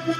Welcome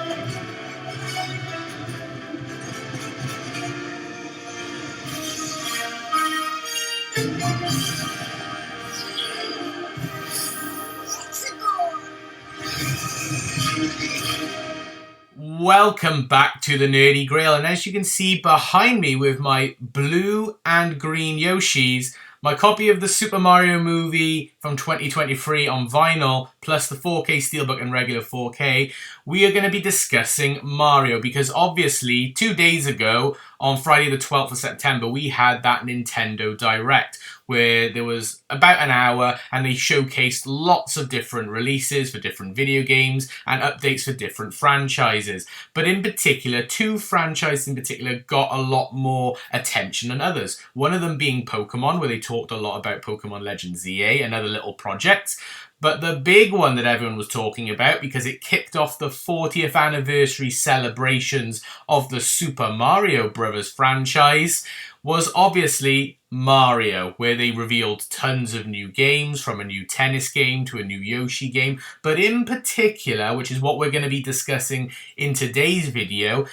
back to the Nerdy Grail, and as you can see behind me with my blue and green Yoshis, my copy of the Super Mario movie from 2023 on vinyl, plus the 4K Steelbook and regular 4K, we are going to be discussing Mario, because obviously 2 days ago, on Friday the 12th of September, we had that Nintendo Direct, where there was about an hour and they showcased lots of different releases for different video games and updates for different franchises. But in particular, two franchises in particular got a lot more attention than others. One of them being Pokemon, where they talked a lot about Pokemon Legends ZA and other little projects. But the big one that everyone was talking about, because it kicked off the 40th anniversary celebrations of the Super Mario Bros. Franchise, was obviously Mario, where they revealed tons of new games, from a new tennis game to a new Yoshi game. But in particular, which is what we're going to be discussing in today's video,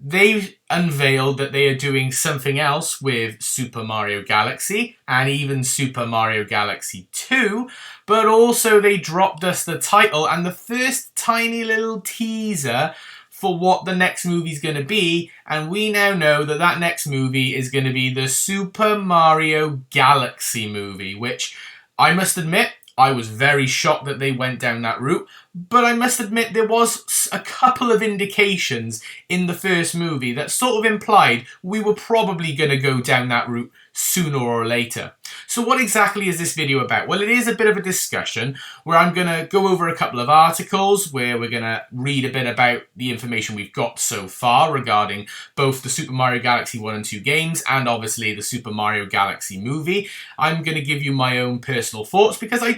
they've unveiled that they are doing something else with Super Mario Galaxy and even Super Mario Galaxy 2, but also they dropped us the title and the first tiny little teaser for what the next movie is going to be, and we now know that that next movie is going to be the Super Mario Galaxy movie, which I must admit, I was very shocked that they went down that route, but I must admit there was a couple of indications in the first movie that sort of implied we were probably going to go down that route sooner or later. So what exactly is this video about? Well, it is a bit of a discussion where I'm going to go over a couple of articles where we're going to read a bit about the information we've got so far regarding both the Super Mario Galaxy 1 and 2 games and obviously the Super Mario Galaxy movie. I'm going to give you my own personal thoughts because I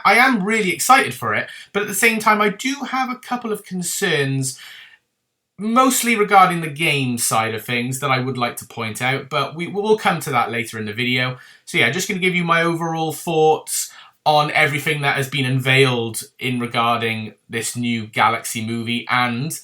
am really excited for it, but at the same time I do have a couple of concerns, mostly regarding the game side of things, that I would like to point out, but we will come to that later in the video. So yeah, just going to give you my overall thoughts on everything that has been unveiled in regarding this new Galaxy movie and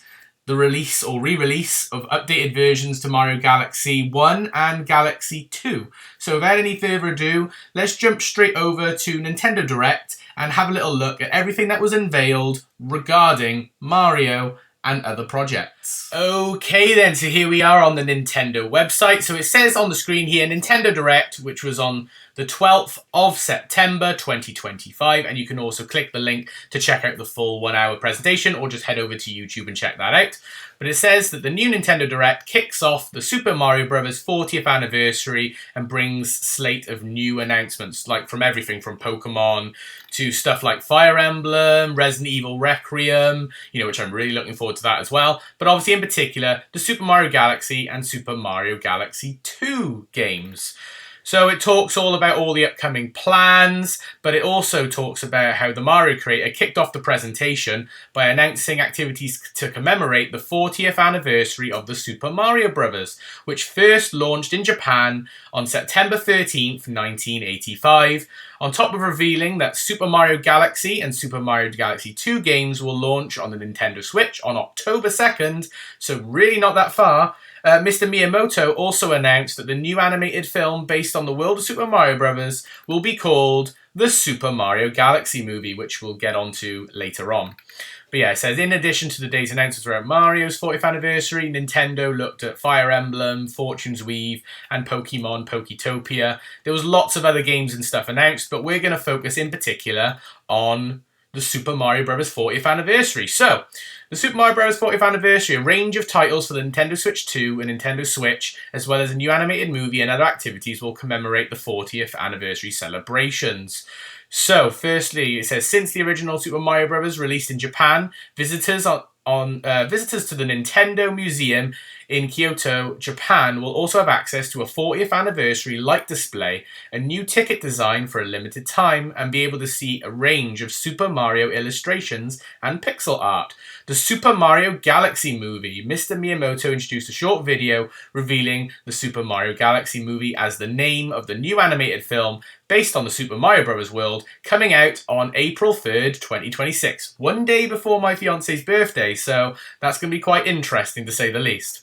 the release or re-release of updated versions to Mario Galaxy 1 and Galaxy 2. So without any further ado, let's jump straight over to Nintendo Direct and have a little look at everything that was unveiled regarding Mario and other projects. Okay then, so here we are on the Nintendo website. So it says on the screen here, Nintendo Direct, which was on the 12th of September 2025, and you can also click the link to check out the full 1 hour presentation or just head over to YouTube and check that out. But it says that the new Nintendo Direct kicks off the Super Mario Bros. 40th anniversary and brings slate of new announcements, like from everything from Pokemon to stuff like Fire Emblem, Resident Evil Requiem, which I'm really looking forward to that as well. But obviously in particular, the Super Mario Galaxy and Super Mario Galaxy 2 games. So it talks all about all the upcoming plans, but it also talks about how the Mario creator kicked off the presentation by announcing activities to commemorate the 40th anniversary of the Super Mario Bros., which first launched in Japan on September 13th, 1985, on top of revealing that Super Mario Galaxy and Super Mario Galaxy 2 games will launch on the Nintendo Switch on October 2nd, so really not that far. Mr. Miyamoto also announced that the new animated film based on the world of Super Mario Bros. Will be called the Super Mario Galaxy movie, which we'll get onto later on. But yeah, it says, in addition to the day's announcements around Mario's 40th anniversary, Nintendo looked at Fire Emblem, Fortune's Weave, and Pokemon Poketopia. There was lots of other games and stuff announced, but we're going to focus in particular on the Super Mario Bros. 40th anniversary. So, the Super Mario Bros. 40th anniversary, a range of titles for the Nintendo Switch 2 and Nintendo Switch, as well as a new animated movie and other activities will commemorate the 40th anniversary celebrations. So, firstly, it says, since the original Super Mario Bros. Released in Japan, visitors to the Nintendo Museum in Kyoto, Japan will also have access to a 40th anniversary light display, a new ticket design for a limited time, and be able to see a range of Super Mario illustrations and pixel art. The Super Mario Galaxy movie. Mr. Miyamoto introduced a short video revealing the Super Mario Galaxy movie as the name of the new animated film based on the Super Mario Bros. World, coming out on April 3rd, 2026, one day before my fiance's birthday, so that's going to be quite interesting to say the least.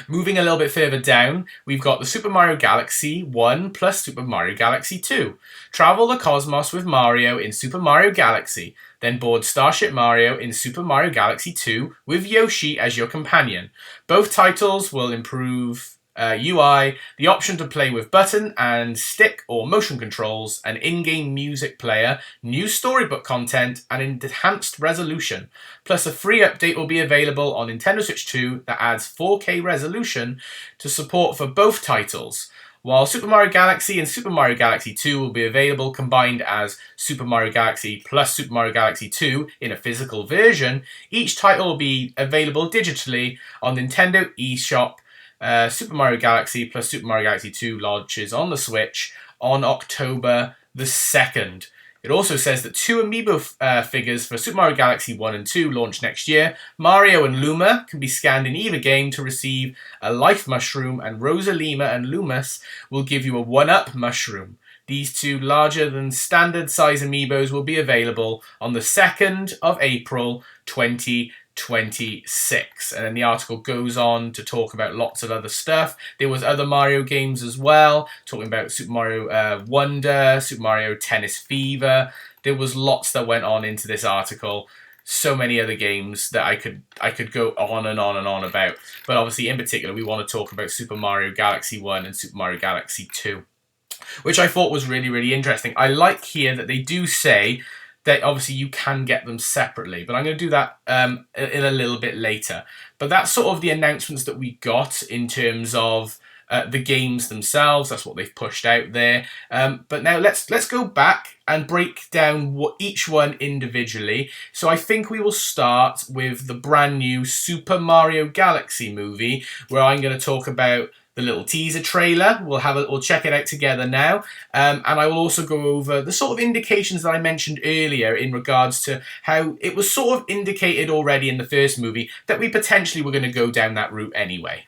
Moving a little bit further down, we've got the Super Mario Galaxy 1 plus Super Mario Galaxy 2. Travel the cosmos with Mario in Super Mario Galaxy, then board Starship Mario in Super Mario Galaxy 2 with Yoshi as your companion. Both titles will improve UI, the option to play with button and stick or motion controls, an in-game music player, new storybook content, and enhanced resolution. Plus a free update will be available on Nintendo Switch 2 that adds 4K resolution to support for both titles. While Super Mario Galaxy and Super Mario Galaxy 2 will be available combined as Super Mario Galaxy plus Super Mario Galaxy 2 in a physical version, each title will be available digitally on Nintendo eShop. Super Mario Galaxy plus Super Mario Galaxy 2 launches on the Switch on October the 2nd. It also says that 2 amiibo figures for Super Mario Galaxy 1 and 2 launch next year. Mario and Luma can be scanned in either game to receive a life mushroom, and Rosalina and Loomis will give you a 1-up mushroom. These 2 larger than standard size amiibos will be available on the 2nd of April 2026. And then the article goes on to talk about lots of other stuff. There was other Mario games as well, talking about Super Mario Wonder, Super Mario Tennis Fever. There was lots that went on into this article. So many other games that I could go on and on and on about. But obviously, in particular, we want to talk about Super Mario Galaxy 1 and Super Mario Galaxy 2, which I thought was really, really interesting. I like here that they do say that obviously you can get them separately, but I'm going to do that in a little bit later. But that's sort of the announcements that we got in terms of the games themselves. That's what they've pushed out there. But now let's go back and break down each one individually. So I think we will start with the brand new Super Mario Galaxy movie, where I'm going to talk about the little teaser trailer. We'll check it out together now, and I will also go over the sort of indications that I mentioned earlier in regards to how it was sort of indicated already in the first movie that we potentially were going to go down that route anyway.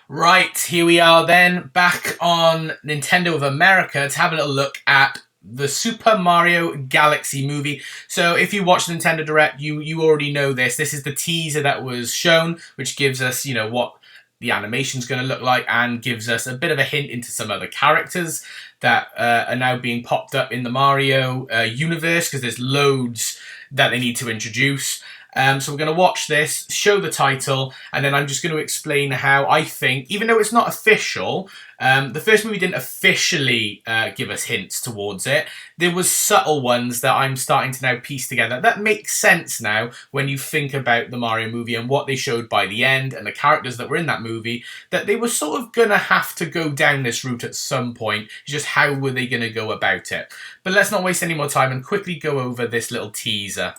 Right, here we are then, back on Nintendo of America to have a little look at the Super Mario Galaxy movie. So if you watched the Nintendo Direct, you already know this. This is the teaser that was shown, which gives us, what the animation's going to look like, and gives us a bit of a hint into some other characters that are now being popped up in the Mario universe, because there's loads that they need to introduce. So we're going to watch this, show the title, and then I'm just going to explain how I think, even though it's not official, the first movie didn't officially give us hints towards it. There was subtle ones that I'm starting to now piece together that make sense now when you think about the Mario movie and what they showed by the end and the characters that were in that movie, that they were sort of going to have to go down this route at some point. It's just how were they going to go about it? But let's not waste any more time and quickly go over this little teaser.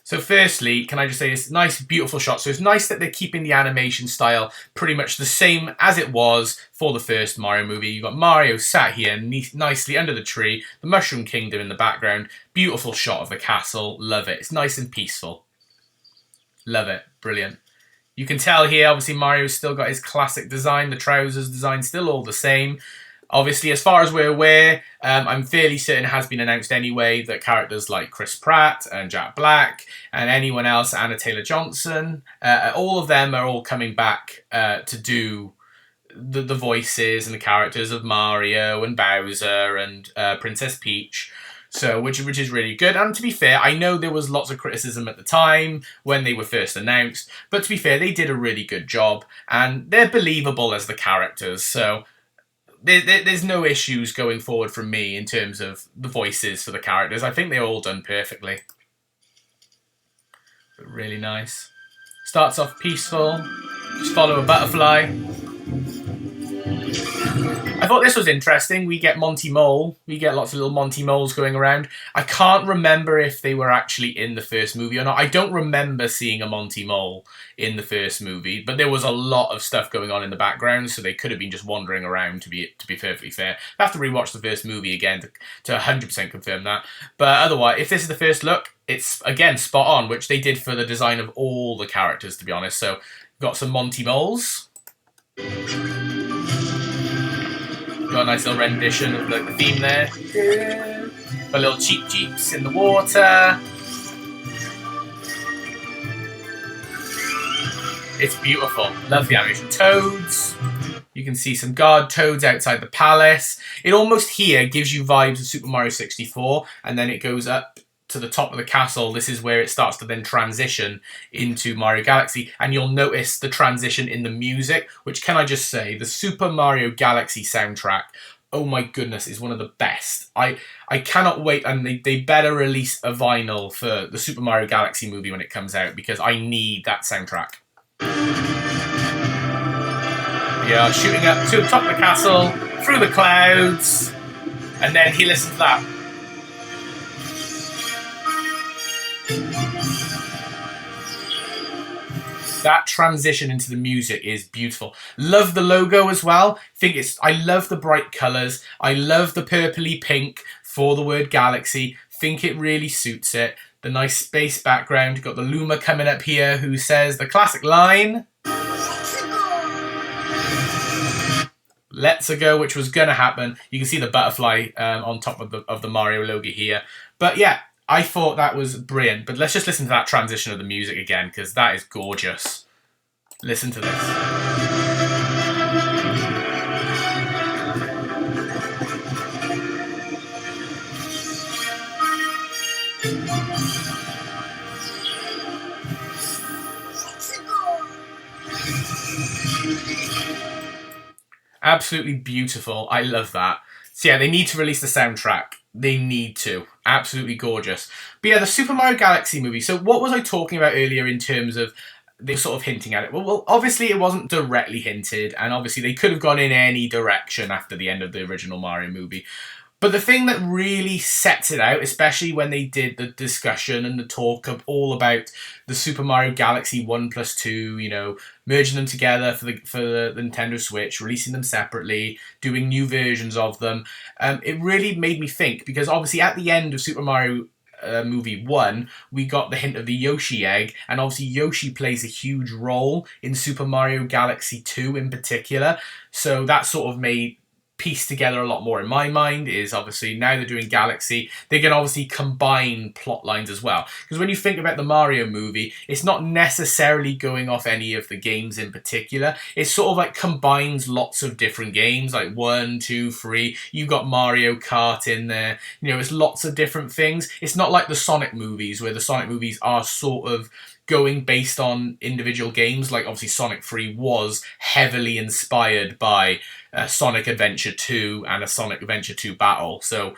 So firstly, can I just say this nice, beautiful shot. So it's nice that they're keeping the animation style pretty much the same as it was for the first Mario movie. You've got Mario sat here nicely under the tree, the Mushroom Kingdom in the background. Beautiful shot of the castle. Love it. It's nice and peaceful. Love it. Brilliant. You can tell here, obviously, Mario's still got his classic design. The trousers design still all the same. Obviously, as far as we're aware, I'm fairly certain it has been announced anyway that characters like Chris Pratt and Jack Black and anyone else, Anna Taylor-Johnson, all of them are all coming back to do the voices and the characters of Mario and Bowser and Princess Peach. So, which is really good. And to be fair, I know there was lots of criticism at the time when they were first announced, but to be fair, they did a really good job and they're believable as the characters. So there's no issues going forward from me in terms of the voices for the characters. I think they're all done perfectly. But really nice. Starts off peaceful. Just follow a butterfly. I thought this was interesting. We get Monty Mole. We get lots of little Monty Moles going around. I can't remember if they were actually in the first movie or not. I don't remember seeing a Monty Mole in the first movie, but there was a lot of stuff going on in the background, so they could have been just wandering around, to be perfectly fair. I have to rewatch the first movie again to 100% confirm that. But otherwise, if this is the first look, it's, again, spot on, which they did for the design of all the characters, to be honest. So, got some Monty Moles. Got a nice little rendition of the theme there. Got little cheap jeeps in the water. It's beautiful. Love the animation. Toads. You can see some guard toads outside the palace. It almost here gives you vibes of Super Mario 64, and then it goes up to the top of the castle. This is where it starts to then transition into Mario Galaxy, and you'll notice the transition in the music, which, can I just say, the Super Mario Galaxy soundtrack, oh my goodness, is one of the best. I cannot wait, and they better release a vinyl for the Super Mario Galaxy movie when it comes out, because I need that soundtrack. We are shooting up to the top of the castle, through the clouds, and then he listens to that. That transition into the music is beautiful. Love the logo as well. I love the bright colours. I love the purpley pink for the word Galaxy. Think it really suits it. The nice space background. You've got the Luma coming up here who says the classic line, "Let's go," which was going to happen. You can see the butterfly on top of the Mario logo here. But yeah, I thought that was brilliant. But let's just listen to that transition of the music again, because that is gorgeous. Listen to this. Absolutely beautiful. I love that. So yeah, they need to release the soundtrack. They need to. Absolutely gorgeous. But yeah, the Super Mario Galaxy movie. So what was I talking about earlier in terms of they were sort of hinting at it? Well, obviously it wasn't directly hinted, and obviously they could have gone in any direction after the end of the original Mario movie. But the thing that really sets it out, especially when they did the discussion and the talk of all about the Super Mario Galaxy 1+2, you know, merging them together for the Nintendo Switch, releasing them separately, doing new versions of them, it really made me think, because obviously at the end of Super Mario movie 1, we got the hint of the Yoshi egg, and obviously Yoshi plays a huge role in Super Mario Galaxy 2 in particular, so that sort of made piece together a lot more in my mind. Is obviously now they're doing Galaxy, they can obviously combine plot lines as well, because when you think about the Mario movie, it's not necessarily going off any of the games in particular. It sort of like combines lots of different games, like 1, 2, 3. You've got Mario Kart in there, you know, it's lots of different things. It's not like the Sonic movies, where the Sonic movies are sort of going based on individual games. Like obviously Sonic 3 was heavily inspired by Sonic Adventure 2 and a Sonic Adventure 2 battle. So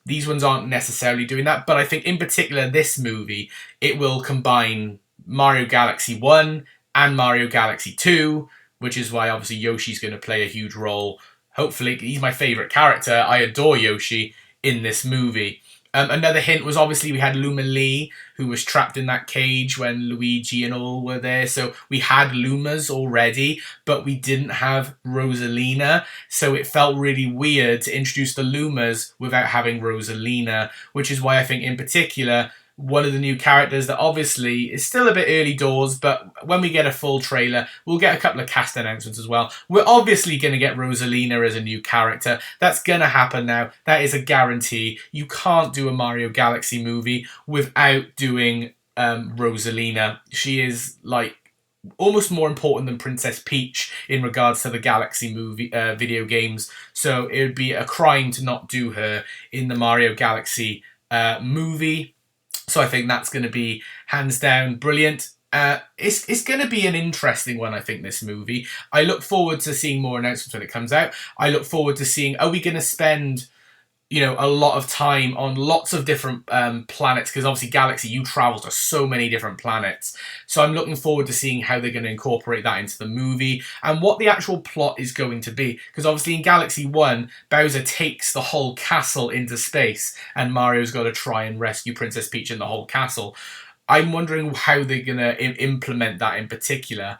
these ones aren't necessarily doing that. But I think in particular this movie, it will combine Mario Galaxy 1 and Mario Galaxy 2, which is why obviously Yoshi's going to play a huge role. Hopefully, he's my favourite character. I adore Yoshi in this movie. Another hint was obviously we had Luma Lee, who was trapped in that cage when Luigi and all were there. So we had Lumas already, but we didn't have Rosalina. So it felt really weird to introduce the Lumas without having Rosalina, which is why I think in particular one of the new characters that obviously is still a bit early doors, but when we get a full trailer, we'll get a couple of cast announcements as well. We're obviously going to get Rosalina as a new character. That's going to happen now. That is a guarantee. You can't do a Mario Galaxy movie without doing Rosalina. She is like almost more important than Princess Peach in regards to the Galaxy movie video games. So it would be a crime to not do her in the Mario Galaxy movie. So I think that's going to be hands down brilliant. It's going to be an interesting one, I think, this movie. I look forward to seeing more announcements when it comes out. I look forward to seeing, are we going to spend, you know, a lot of time on lots of different planets? Because obviously Galaxy, you travel to so many different planets. So I'm looking forward to seeing how they're going to incorporate that into the movie and what the actual plot is going to be. Because obviously in Galaxy 1, Bowser takes the whole castle into space and Mario's got to try and rescue Princess Peach and the whole castle. I'm wondering how they're going to implement that in particular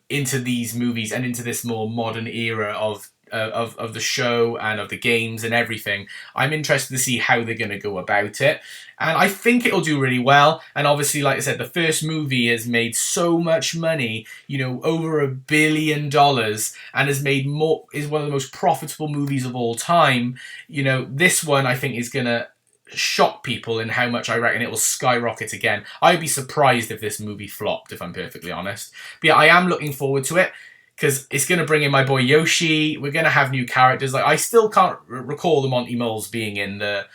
into these movies and into this more modern era of of the show and of the games and everything. I'm interested to see how they're going to go about it. And I think it'll do really well. And obviously, like I said, the first movie has made so much money, you know, over $1 billion, and has made more, is one of the most profitable movies of all time. You know, this one I think is going to shock people in how much I reckon it will skyrocket again. I'd be surprised if this movie flopped, if I'm perfectly honest. But yeah, I am looking forward to it, because it's going to bring in my boy Yoshi. We're going to have new characters. Like, I still can't recall the Monty Moles being in the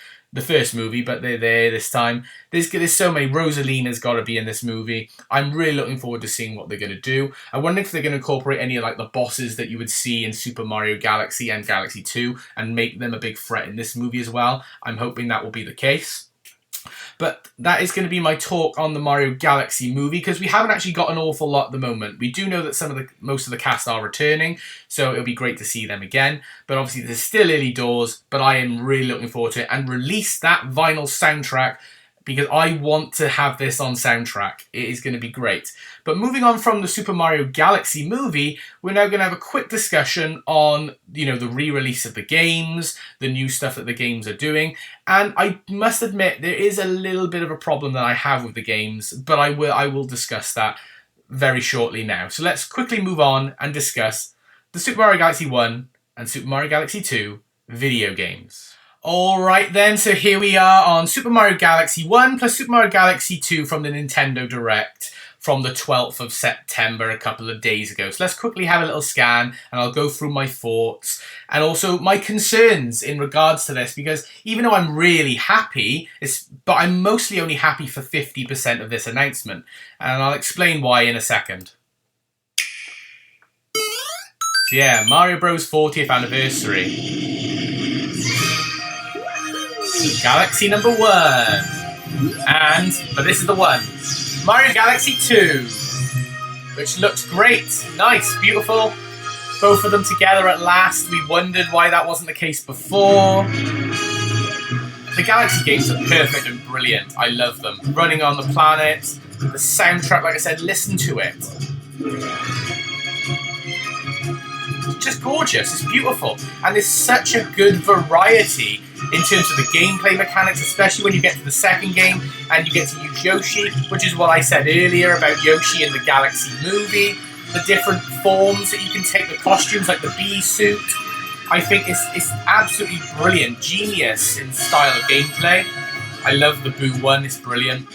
first movie, but they're there this time. There's so many. Rosalina's got to be in this movie. I'm really looking forward to seeing what they're going to do. I wonder if they're going to incorporate any of like the bosses that you would see in Super Mario Galaxy and Galaxy 2 and make them a big threat in this movie as well. I'm hoping that will be the case. But that is going to be my talk on the Mario Galaxy movie, because we haven't actually got an awful lot at the moment. We do know that most of the cast are returning, so it'll be great to see them again. But obviously there's still early doors, but I am really looking forward to it. And release that vinyl soundtrack, because I want to have this on soundtrack. It is going to be great. But moving on from the Super Mario Galaxy movie, we're now going to have a quick discussion on, you know, the re-release of the games, the new stuff that the games are doing. And I must admit, there is a little bit of a problem that I have with the games, but I will discuss that very shortly now. So let's quickly move on and discuss the Super Mario Galaxy 1 and Super Mario Galaxy 2 video games. Alright then, so here we are on Super Mario Galaxy 1 plus Super Mario Galaxy 2 from the Nintendo Direct from the 12th of September, a couple of days ago. So let's quickly have a little scan, and I'll go through my thoughts and also my concerns in regards to this, because even though I'm really happy, but I'm mostly only happy for 50% of this announcement, and I'll explain why in a second. So yeah, Mario Bros 40th anniversary. Galaxy number 1. But this is the one. Mario Galaxy 2. Which looks great. Nice, beautiful. Both of them together at last. We wondered why that wasn't the case before. The Galaxy games are perfect and brilliant. I love them. Running on the planet. The soundtrack, like I said, listen to it. It's just gorgeous. It's beautiful. And there's such a good variety in terms of the gameplay mechanics, especially when you get to the second game and you get to use Yoshi, which is what I said earlier about Yoshi in the Galaxy movie. The different forms that you can take, the costumes like the bee suit. I think it's absolutely brilliant. Genius in style of gameplay. I love the Boo one, it's brilliant.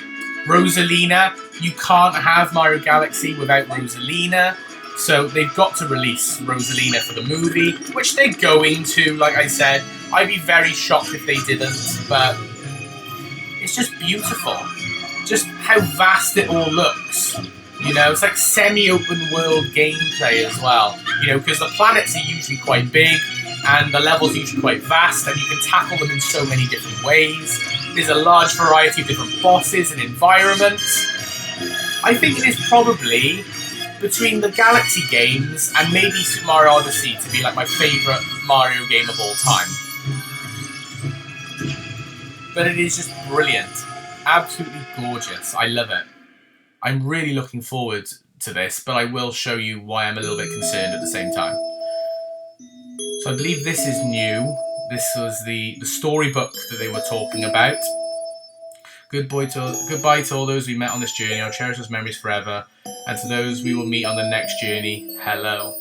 Rosalina, you can't have Mario Galaxy without Rosalina. So they've got to release Rosalina for the movie, which they're going to, like I said. I'd be very shocked if they didn't, but it's just beautiful. Just how vast it all looks. You know, it's like semi-open world gameplay as well. You know, because the planets are usually quite big, and the levels are usually quite vast, and you can tackle them in so many different ways. There's a large variety of different bosses and environments. I think it is probably between the Galaxy games and maybe Super Mario Odyssey to be like my favourite Mario game of all time. But it is just brilliant. Absolutely gorgeous. I love it. I'm really looking forward to this, but I will show you why I'm a little bit concerned at the same time. So I believe this is new. This was the storybook that they were talking about. Goodbye to all those we met on this journey. I'll cherish those memories forever. And to those we will meet on the next journey, hello.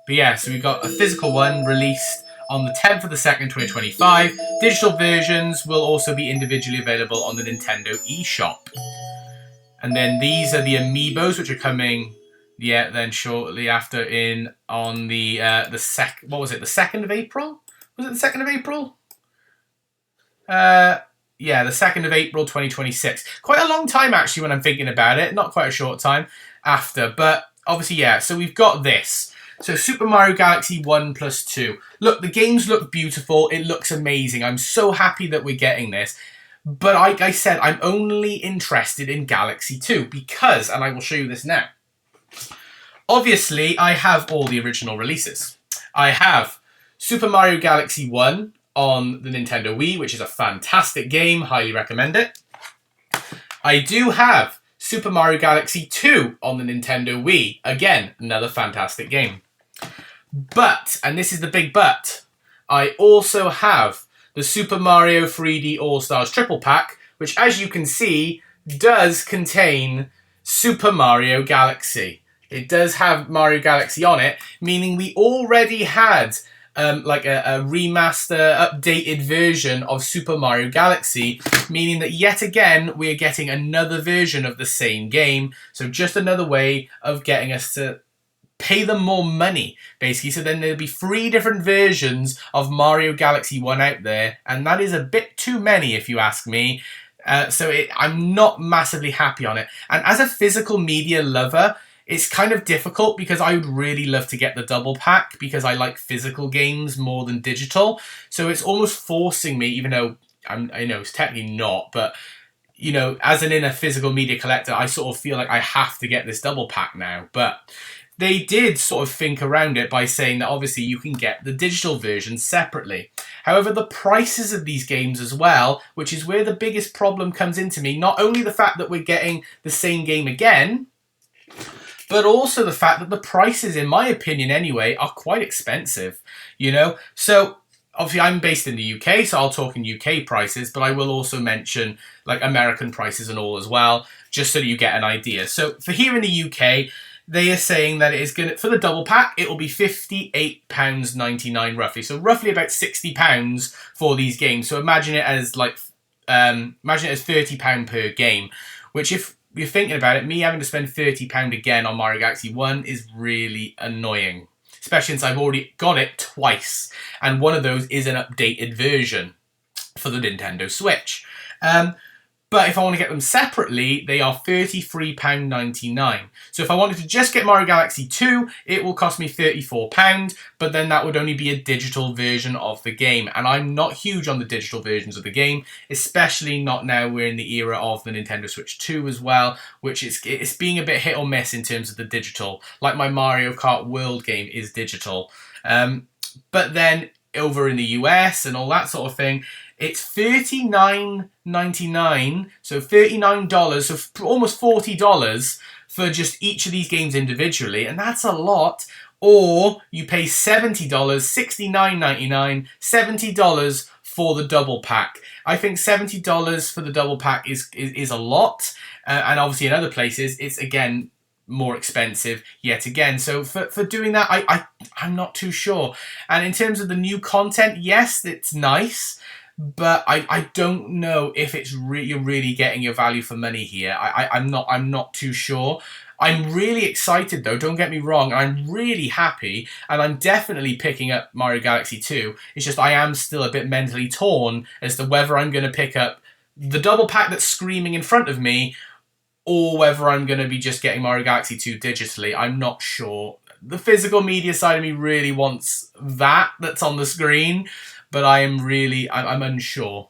But yeah, so we've got a physical one released on the 10th of the 2nd, 2025. Digital versions will also be individually available on the Nintendo eShop. And then these are the amiibos, which are coming, yeah, then shortly after on the what was it, the 2nd of April? Was it the 2nd of April? Yeah, the 2nd of April, 2026. Quite a long time, actually, when I'm thinking about it. Not quite a short time after, but obviously, yeah. So we've got this. So Super Mario Galaxy 1 plus 2. Look, the games look beautiful. It looks amazing. I'm so happy that we're getting this. But like I said, I'm only interested in Galaxy 2 because, and I will show you this now. Obviously, I have all the original releases. I have Super Mario Galaxy 1 on the Nintendo Wii, which is a fantastic game. Highly recommend it. I do have Super Mario Galaxy 2 on the Nintendo Wii. Again, another fantastic game. But, and this is the big but, I also have the Super Mario 3D All-Stars Triple Pack, which, as you can see, does contain Super Mario Galaxy. It does have Mario Galaxy on it, meaning we already had like a remaster, updated version of Super Mario Galaxy, meaning that yet again we're getting another version of the same game. So just another way of getting us to pay them more money, basically. So then there'll be 3 different versions of Mario Galaxy 1 out there, and that is a bit too many if you ask me. I'm not massively happy on it. And as a physical media lover, it's kind of difficult because I would really love to get the double pack because I like physical games more than digital. So it's almost forcing me, even though I know it's technically not, but you know, as an inner physical media collector, I sort of feel like I have to get this double pack now. But they did sort of think around it by saying that obviously you can get the digital version separately. However, the prices of these games as well, which is where the biggest problem comes into me, not only the fact that we're getting the same game again, but also the fact that the prices, in my opinion anyway, are quite expensive, you know? So obviously I'm based in the UK, so I'll talk in UK prices, but I will also mention like American prices and all as well, just so that you get an idea. So for here in the UK, they are saying that it is going to, for the double pack, it will be £58.99 roughly. So roughly about £60 for these games. So imagine it as like, imagine it as £30 per game, which if you're thinking about it, me having to spend £30 again on Mario Galaxy 1 is really annoying. Especially since I've already got it twice. And one of those is an updated version for the Nintendo Switch. But if I want to get them separately, they are £33.99. So if I wanted to just get Mario Galaxy 2, it will cost me £34, but then that would only be a digital version of the game. And I'm not huge on the digital versions of the game, especially not now we're in the era of the Nintendo Switch 2 as well, which it's being a bit hit or miss in terms of the digital. Like my Mario Kart World game is digital. But then over in the US and all that sort of thing, it's $39.99, so $39, so almost $40 for just each of these games individually, and that's a lot. Or you pay $70, $69.99, $70 for the double pack. I think $70 for the double pack is a lot, and obviously in other places it's again more expensive yet again. So for doing that, I'm not too sure. And in terms of the new content, yes, it's nice, but I don't know if it's you're really getting your value for money here. I'm not too sure. I'm really excited though, don't get me wrong. I'm really happy, and I'm definitely picking up Mario Galaxy 2. It's just I am still a bit mentally torn as to whether I'm going to pick up the double pack that's screaming in front of me, or whether I'm going to be just getting Mario Galaxy 2 digitally. I'm not sure. The physical media side of me really wants that's on the screen, but I'm unsure.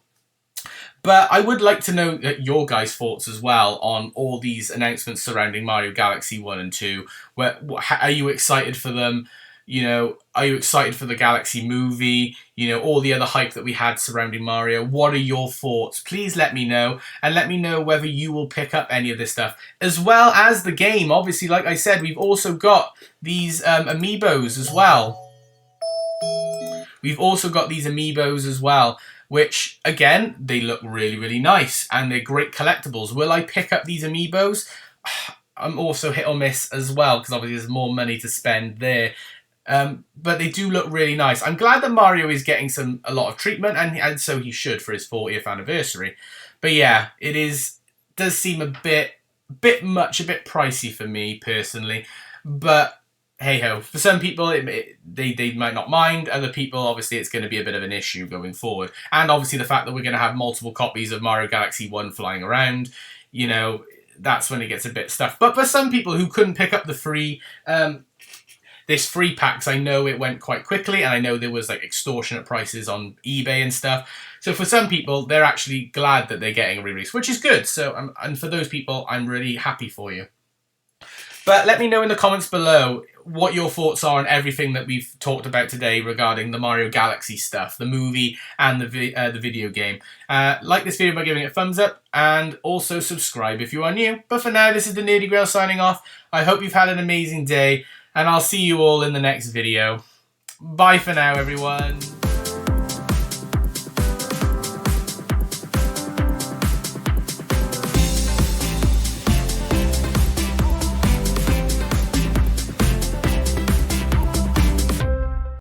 But I would like to know your guys' thoughts as well on all these announcements surrounding Mario Galaxy 1 and 2. Are you excited for them? You know, are you excited for the Galaxy movie? You know, all the other hype that we had surrounding Mario. What are your thoughts? Please let me know. And let me know whether you will pick up any of this stuff. As well as the game. Obviously, like I said, we've also got these amiibos as well. We've also got these amiibos as well, which, again, they look really, really nice. And they're great collectibles. Will I pick up these amiibos? I'm also hit or miss as well, because obviously there's more money to spend there. But they do look really nice. I'm glad that Mario is getting a lot of treatment, and so he should for his 40th anniversary. But yeah, does seem a bit much, a bit pricey for me personally. But hey ho, for some people they might not mind. Other people, obviously, it's going to be a bit of an issue going forward. And obviously the fact that we're going to have multiple copies of Mario Galaxy 1 flying around, you know, that's when it gets a bit stuffed. But for some people who couldn't pick up the this free pack, 'cause I know it went quite quickly, and I know there was like extortionate prices on eBay and stuff. So for some people, they're actually glad that they're getting a re-release, which is good. So and for those people, I'm really happy for you. But let me know in the comments below, what your thoughts are on everything that we've talked about today regarding the Mario Galaxy stuff, the movie and the video game. Like this video by giving it a thumbs up, and also subscribe if you are new. But for now, this is the Nerdy Grail signing off. I hope you've had an amazing day, and I'll see you all in the next video. Bye for now, everyone.